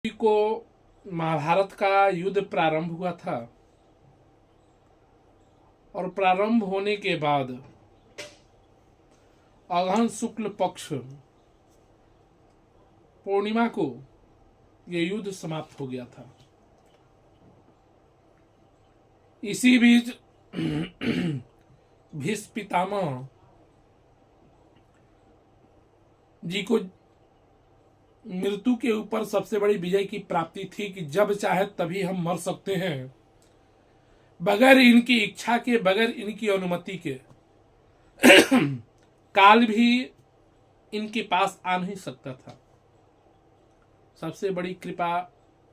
को महाभारत का युद्ध प्रारंभ हुआ था और प्रारंभ होने के बाद अगहन शुक्ल पक्ष पूर्णिमा को यह युद्ध समाप्त हो गया था। इसी बीच भीष्म पितामह जी को मृत्यु के ऊपर सबसे बड़ी विजय की प्राप्ति थी कि जब चाहे तभी हम मर सकते हैं, बगैर इनकी इच्छा के, बगैर इनकी अनुमति के। काल भी इनके पास आ नहीं सकता था। सबसे बड़ी कृपा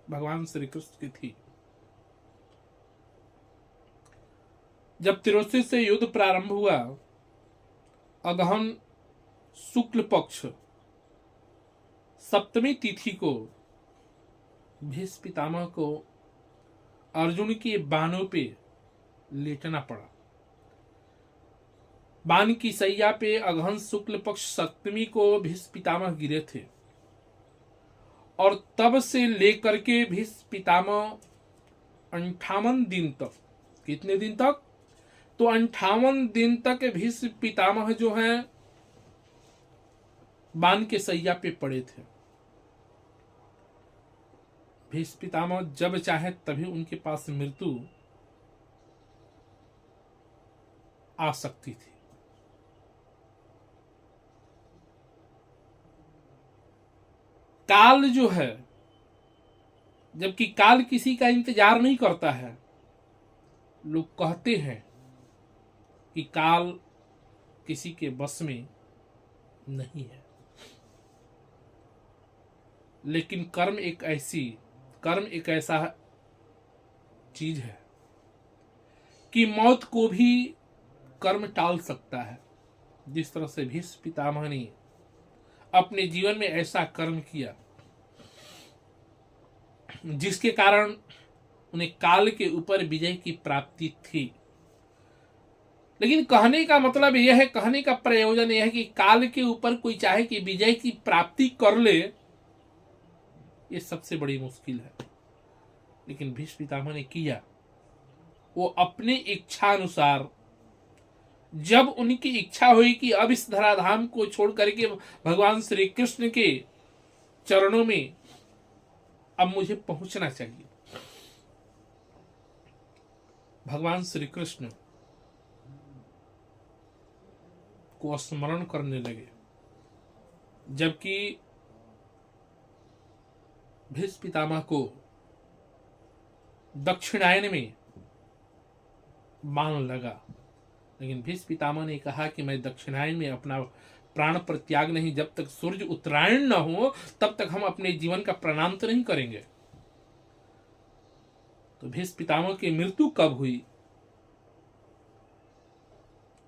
भगवान श्री कृष्ण की थी। जब तिरोसित से युद्ध प्रारंभ हुआ, अगहन शुक्ल पक्ष सप्तमी तिथि को भीष्म पितामह को अर्जुन के बाणों पे लेटना पड़ा। बाण की सैया पे अगहन शुक्ल पक्ष सप्तमी को भीष्म पितामह गिरे थे और तब से लेकर के भीष्म पितामह 58 दिन तक, कितने दिन तक? तो 58 दिन तक भीष्म पितामह जो हैं बाण के सैया पे पड़े थे। भीष्म पितामह जब चाहे तभी उनके पास मृत्यु आ सकती थी। काल जो है, जबकि काल किसी का इंतजार नहीं करता है। लोग कहते हैं कि काल किसी के बस में नहीं है, लेकिन कर्म एक ऐसा चीज है कि मौत को भी कर्म टाल सकता है। जिस तरह से भीष्म पितामह ने अपने जीवन में ऐसा कर्म किया जिसके कारण उन्हें काल के ऊपर विजय की प्राप्ति थी। लेकिन कहने का मतलब यह है, कहने का प्रयोजन यह है कि काल के ऊपर कोई चाहे कि विजय की प्राप्ति कर ले, ये सबसे बड़ी मुश्किल है। लेकिन भीष्म पितामह ने किया। वो अपने इच्छा अनुसार, जब उनकी इच्छा हुई कि अब इस धराधाम को छोड़ करके भगवान श्री कृष्ण के चरणों में अब मुझे पहुंचना चाहिए, भगवान श्री कृष्ण को स्मरण करने लगे। जबकि भीष्म पितामह को दक्षिणायन में बाण लगा, लेकिन भीष्म पितामह ने कहा कि मैं दक्षिणायन में अपना प्राण पर त्याग नहीं, जब तक सूर्य उत्तरायण न हो तब तक हम अपने जीवन का प्रणाम नहीं करेंगे। तो भीष्म पितामह की मृत्यु कब हुई,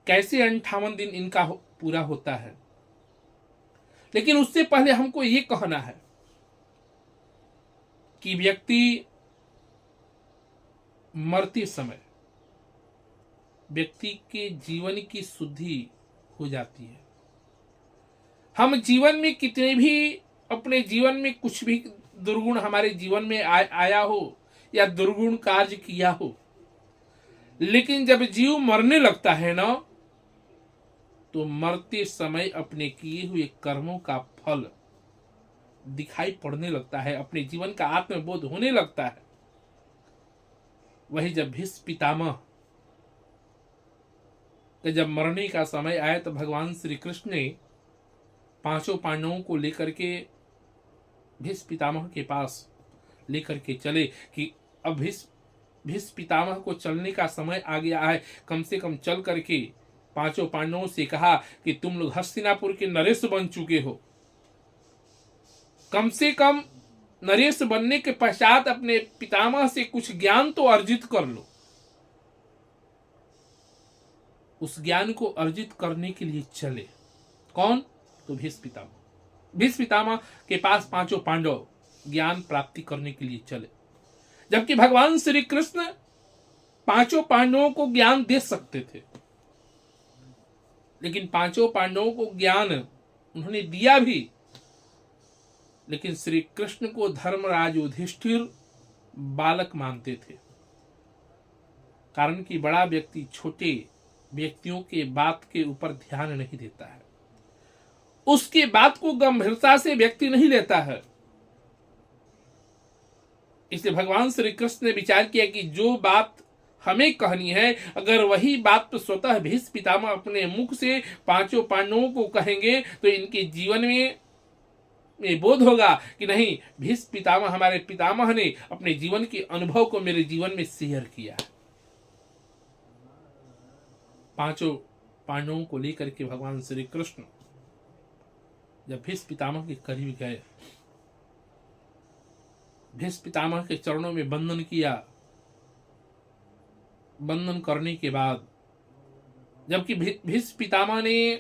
कैसे 58 दिन इनका पूरा होता है। लेकिन उससे पहले हमको ये कहना है कि व्यक्ति मरते समय व्यक्ति के जीवन की शुद्धि हो जाती है। हम जीवन में कितने भी, अपने जीवन में कुछ भी दुर्गुण हमारे जीवन में आया हो या दुर्गुण कार्य किया हो, लेकिन जब जीव मरने लगता है ना, तो मरते समय अपने किए हुए कर्मों का फल दिखाई पड़ने लगता है, अपने जीवन का आत्मबोध होने लगता है। वही जब भीष्म पितामह कि जब मरने का समय आया तो भगवान श्री कृष्ण ने पांचों पांडवों को लेकर के भीष्म पितामह के पास लेकर के चले कि अब भीष्म पितामह को चलने का समय आ गया है। कम से कम चल करके पांचों पांडवों से कहा कि तुम लोग हस्तिनापुर के नरेश बन चुके हो, कम से कम नरेश बनने के पश्चात अपने पितामह से कुछ ज्ञान तो अर्जित कर लो। उस ज्ञान को अर्जित करने के लिए चले कौन? तो भीष्म पितामह। भीष्म पितामह के पास पांचों पांडव ज्ञान प्राप्ति करने के लिए चले, जबकि भगवान श्री कृष्ण पांचों पांडवों को ज्ञान दे सकते थे, लेकिन पांचों पांडवों को ज्ञान उन्होंने दिया भी, लेकिन श्री कृष्ण को धर्मराज युधिष्ठिर बालक मानते थे, कारण कि बड़ा व्यक्ति छोटे व्यक्तियों के बात के ऊपर ध्यान नहीं देता है, उसकी बात को गंभीरता से व्यक्ति नहीं लेता है। इसलिए भगवान श्री कृष्ण ने विचार किया कि जो बात हमें कहनी है, अगर वही बात तो स्वतः भीष्म पितामह अपने मुख से पांचों पांडवों को कहेंगे तो इनके जीवन में बोध होगा कि नहीं, भीष्म पितामह हमारे पितामह ने अपने जीवन के अनुभव को मेरे जीवन में शेयर किया। पांचों पांडवों को लेकर के भगवान श्री कृष्ण जब भीष्म पितामह के करीब गए, भीष्म पितामह के चरणों में वंदन किया। वंदन करने के बाद जबकि भीष्म पितामह ने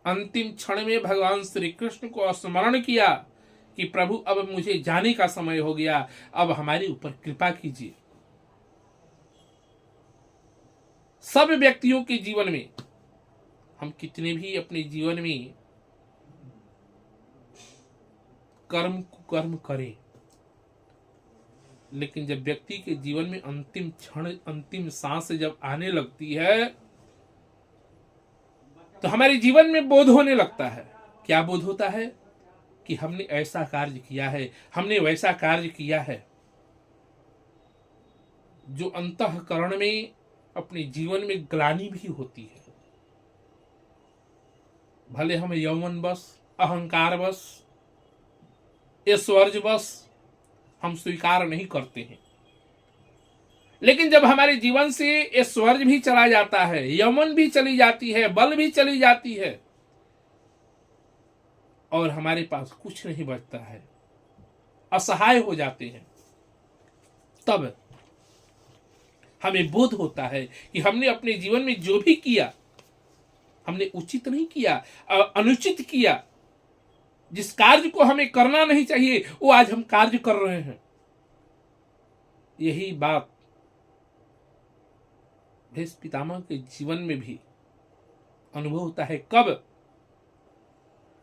अंतिम क्षण में भगवान श्री कृष्ण को स्मरण किया कि प्रभु अब मुझे जाने का समय हो गया, अब हमारे ऊपर कृपा कीजिए। सब व्यक्तियों के जीवन में हम कितने भी अपने जीवन में कर्म करें, लेकिन जब व्यक्ति के जीवन में अंतिम क्षण, अंतिम सांस जब आने लगती है तो हमारे जीवन में बोध होने लगता है। क्या बोध होता है? कि हमने ऐसा कार्य किया है, हमने वैसा कार्य किया है, जो अंतःकरण में अपने जीवन में ग्लानि भी होती है। भले हम यौवन बस, अहंकार बस, ऐश्वर्य बस हम स्वीकार नहीं करते हैं, लेकिन जब हमारे जीवन से ऐश्वर्य भी चला जाता है, यौवन भी चली जाती है, बल भी चली जाती है और हमारे पास कुछ नहीं बचता है, असहाय हो जाते हैं, तब हमें बोध होता है कि हमने अपने जीवन में जो भी किया हमने उचित नहीं किया, अनुचित किया। जिस कार्य को हमें करना नहीं चाहिए वो आज हम कार्य कर रहे हैं। यही बात भीष्म पितामह के जीवन में भी अनुभव होता है। कब?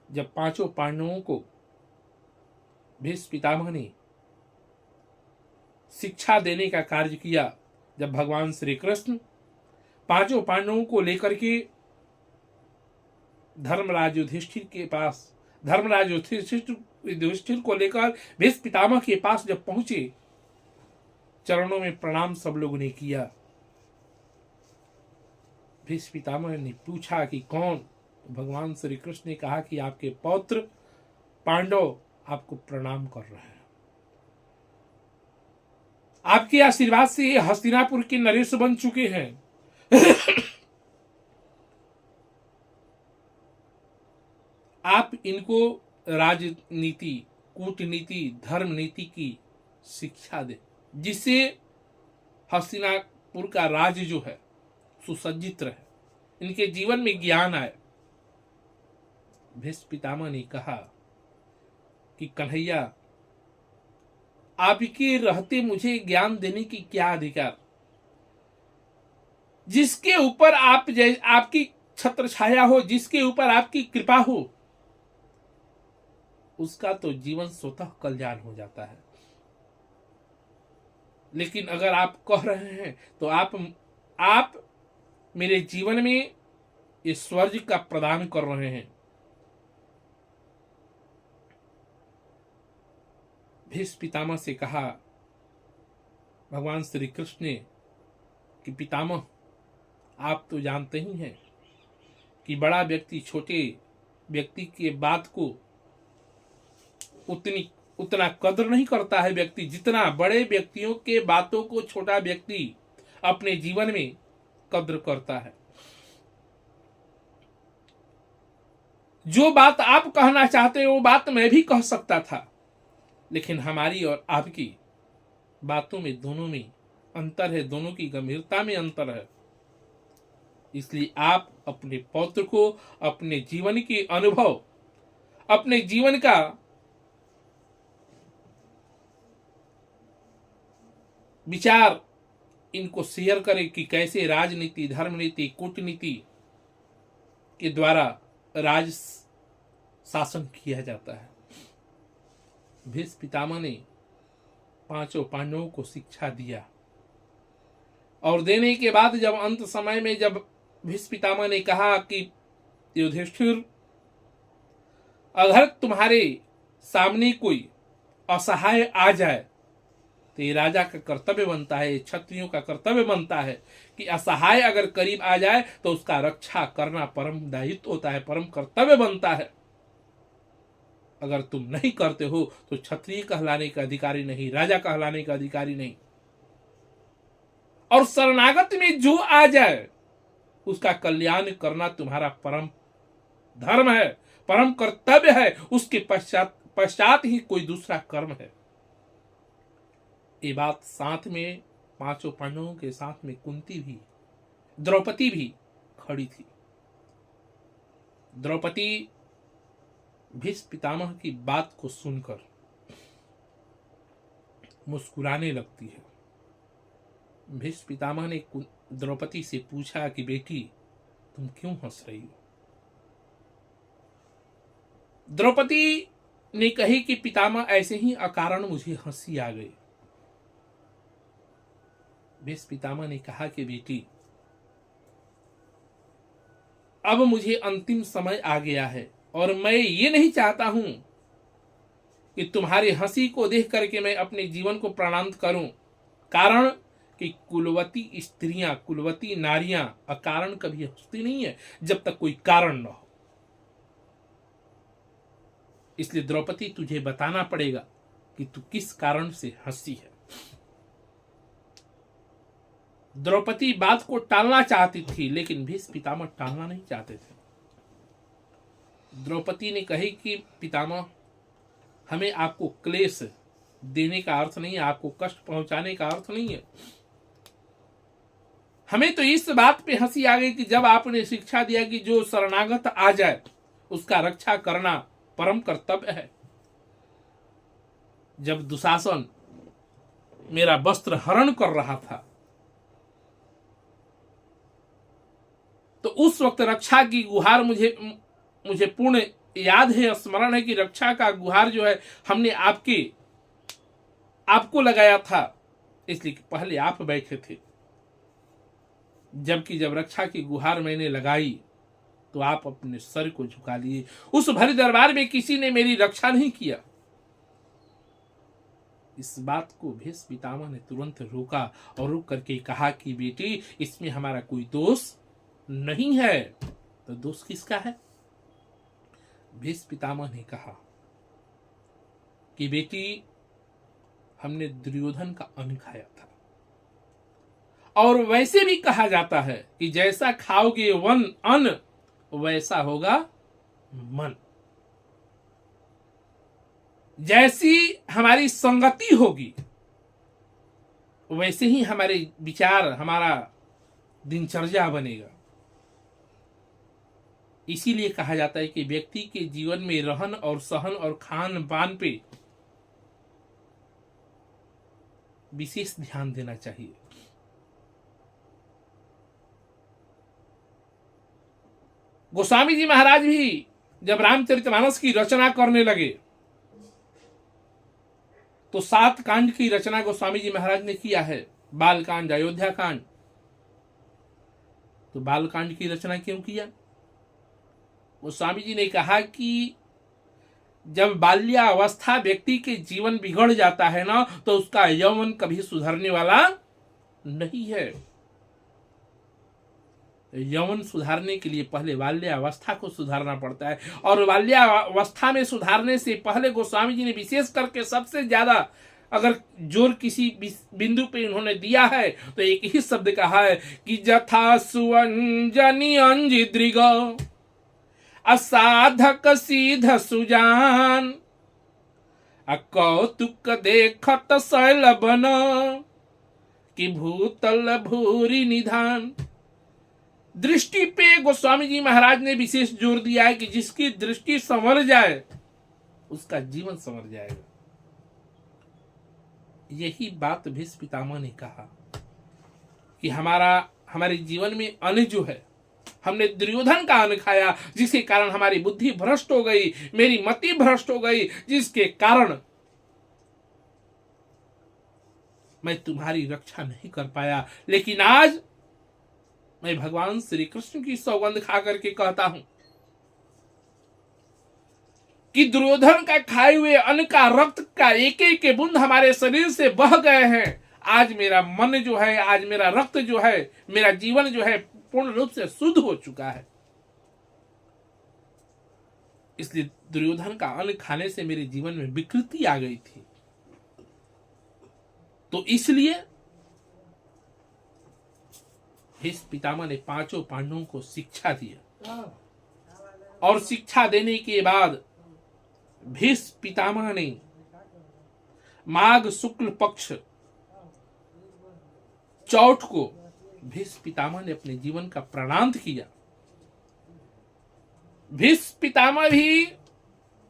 जब पांचों पांडवों को भीष्म पितामह ने शिक्षा देने का कार्य किया। जब भगवान श्री कृष्ण पांचों पांडवों को लेकर के धर्मराज युधिष्ठिर के पास, धर्मराज युधिष्ठिर को लेकर भीष्म पितामह के पास जब पहुंचे, चरणों में प्रणाम सब लोगों ने किया। भीष्म पितामह ने पूछा कि कौन? भगवान श्री कृष्ण ने कहा कि आपके पौत्र पांडव आपको प्रणाम कर रहे हैं। आपके आशीर्वाद से ये हस्तिनापुर के नरेश बन चुके हैं। आप इनको राजनीति, कूटनीति, धर्म नीति की शिक्षा दें, जिससे हस्तिनापुर का राज्य जो है सुसज्जित रहे, इनके जीवन में ज्ञान आए। भीष्म पितामह ने कहा कि कन्हैया, आपके रहते मुझे ज्ञान देने की क्या अधिकार? जिसके ऊपर आपकी छत्र छाया हो, जिसके ऊपर आपकी कृपा हो, उसका तो जीवन स्वतः कल्याण हो जाता है। लेकिन अगर आप कह रहे हैं तो आप मेरे जीवन में ऐश्वर्य का प्रदान कर रहे हैं। भीष्म पितामह से कहा भगवान श्री कृष्ण ने कि पितामह, आप तो जानते ही हैं कि बड़ा व्यक्ति छोटे व्यक्ति के बात को उतना कदर नहीं करता है व्यक्ति, जितना बड़े व्यक्तियों के बातों को छोटा व्यक्ति अपने जीवन में कद्र करता है। जो बात आप कहना चाहते हो वो बात मैं भी कह सकता था, लेकिन हमारी और आपकी बातों में, दोनों में अंतर है, दोनों की गंभीरता में अंतर है। इसलिए आप अपने पौत्र को अपने जीवन के अनुभव, अपने जीवन का विचार इनको शेयर करें कि कैसे राजनीति, धर्मनीति, कूटनीति के द्वारा राज शासन किया जाता है। भीष्म पितामह ने पांचों पांडवों को शिक्षा दिया और देने के बाद जब अंत समय में जब भीष्म पितामह ने कहा कि युधिष्ठिर, अगर तुम्हारे सामने कोई असहाय आ जाए तो ये राजा का कर्तव्य बनता है, क्षत्रियों का कर्तव्य बनता है कि असहाय अगर करीब आ जाए तो उसका रक्षा करना परम दायित्व होता है, परम कर्तव्य बनता है। अगर तुम नहीं करते हो तो क्षत्रिय कहलाने का अधिकारी नहीं, राजा कहलाने का अधिकारी नहीं। और शरणागत में जो आ जाए उसका कल्याण करना तुम्हारा परम धर्म है, परम कर्तव्य है, उसके पश्चात ही कोई दूसरा कर्म है। ये बात साथ में पांचों पांडवों के साथ में कुंती भी, द्रौपदी भी खड़ी थी। द्रौपदी भीष्म पितामह की बात को सुनकर मुस्कुराने लगती है। भीष्म पितामह ने द्रौपदी से पूछा कि बेटी तुम क्यों हंस रही हो? द्रौपदी ने कही कि पितामह ऐसे ही अकारण मुझे हंसी आ गई। भीष्म पितामह ने कहा कि बेटी अब मुझे अंतिम समय आ गया है और मैं ये नहीं चाहता हूं कि तुम्हारी हंसी को देख करके मैं अपने जीवन को प्राणांत करूं। कारण कि कुलवती स्त्रियां, कुलवती नारियां अकारण कभी हंसती नहीं है जब तक कोई कारण न हो। इसलिए द्रौपदी तुझे बताना पड़ेगा कि तू किस कारण से हंसी है। द्रौपदी बात को टालना चाहती थी लेकिन भीष्म पितामह टालना नहीं चाहते थे। द्रौपदी ने कही कि पितामह, हमें आपको क्लेश देने का अर्थ नहीं है, आपको कष्ट पहुंचाने का अर्थ नहीं है। हमें तो इस बात पे हंसी आ गई कि जब आपने शिक्षा दिया कि जो शरणागत आ जाए उसका रक्षा करना परम कर्तव्य है। जब दुशासन मेरा वस्त्र हरण कर रहा था तो उस वक्त रक्षा की गुहार मुझे पूर्ण याद है, स्मरण है कि रक्षा का गुहार जो है हमने आपको लगाया था, इसलिए पहले आप बैठे थे। जबकि जब रक्षा की गुहार मैंने लगाई तो आप अपने सर को झुका लिए। उस भरे दरबार में किसी ने मेरी रक्षा नहीं किया। इस बात को भीष्म पितामह ने तुरंत रोका और रुक करके कहा कि बेटी इसमें हमारा कोई दोष नहीं है। तो दोष किसका है? भीष्म पितामह ने कहा कि बेटी हमने दुर्योधन का अन्न खाया था और वैसे भी कहा जाता है कि जैसा खाओगे अन्न वैसा होगा मन। जैसी हमारी संगति होगी वैसे ही हमारे विचार, हमारा दिनचर्या बनेगा। इसीलिए कहा जाता है कि व्यक्ति के जीवन में रहन और सहन और खान पान पे विशेष ध्यान देना चाहिए। गोस्वामी जी महाराज भी जब रामचरितमानस की रचना करने लगे तो 7 कांड की रचना गोस्वामी जी महाराज ने किया है। बाल कांड, अयोध्या कांड। तो बाल कांड की रचना क्यों किया? गोस्वामी जी ने कहा कि जब बाल्यावस्था व्यक्ति के जीवन बिगड़ जाता है ना तो उसका यौवन कभी सुधरने वाला नहीं है। यौवन सुधारने के लिए पहले बाल्यावस्था को सुधारना पड़ता है और बाल्यावस्था में सुधारने से पहले गोस्वामी जी ने विशेष करके सबसे ज्यादा अगर जोर किसी बिंदु पे उन्होंने दिया है तो एक ही शब्द कहा है कि जथा सुअंजनी अंजिद्रिग असाधक सीध सुजान कौतुक देखत शैल बन कि भूतल भूरि निधान। दृष्टि पे गोस्वामी जी महाराज ने विशेष जोर दिया है कि जिसकी दृष्टि संवर जाए उसका जीवन संवर जाएगा। यही बात भीष्म पितामह ने कहा कि हमारे जीवन में अन्न जो है, हमने दुर्योधन का अन्न खाया जिसके कारण हमारी बुद्धि भ्रष्ट हो गई, मेरी मति भ्रष्ट हो गई, जिसके कारण मैं तुम्हारी रक्षा नहीं कर पाया, लेकिन आज मैं भगवान श्री कृष्ण की सौगंध खा करके कहता हूं कि दुर्योधन का खाए हुए अन्न का रक्त का एक एक बूंद हमारे शरीर से बह गए हैं। आज मेरा मन जो है, आज मेरा रक्त जो है, मेरा जीवन जो है पूर्ण रूप से शुद्ध हो चुका है। इसलिए दुर्योधन का अन्न खाने से मेरे जीवन में विकृति आ गई थी। तो इसलिए भीष्म पितामह ने पांचों पांडवों को शिक्षा दिया, और शिक्षा देने के बाद भीष्म पितामह ने माघ शुक्ल पक्ष चौथ को भीष्म पितामह ने अपने जीवन का प्राणांत किया। भीष्म पितामह भी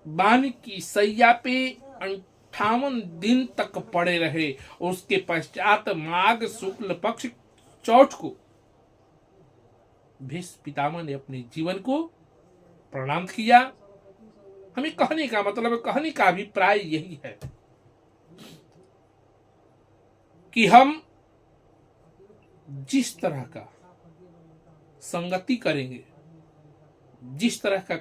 बाण की सैया पे 58 दिन तक पड़े रहे। उसके पश्चात माघ शुक्ल पक्ष चौथ को भीष्म पितामह ने अपने जीवन को प्राणांत किया। हमें कहने का मतलब, कहने का अभिप्राय यही है कि हम जिस तरह का संगति करेंगे, जिस तरह का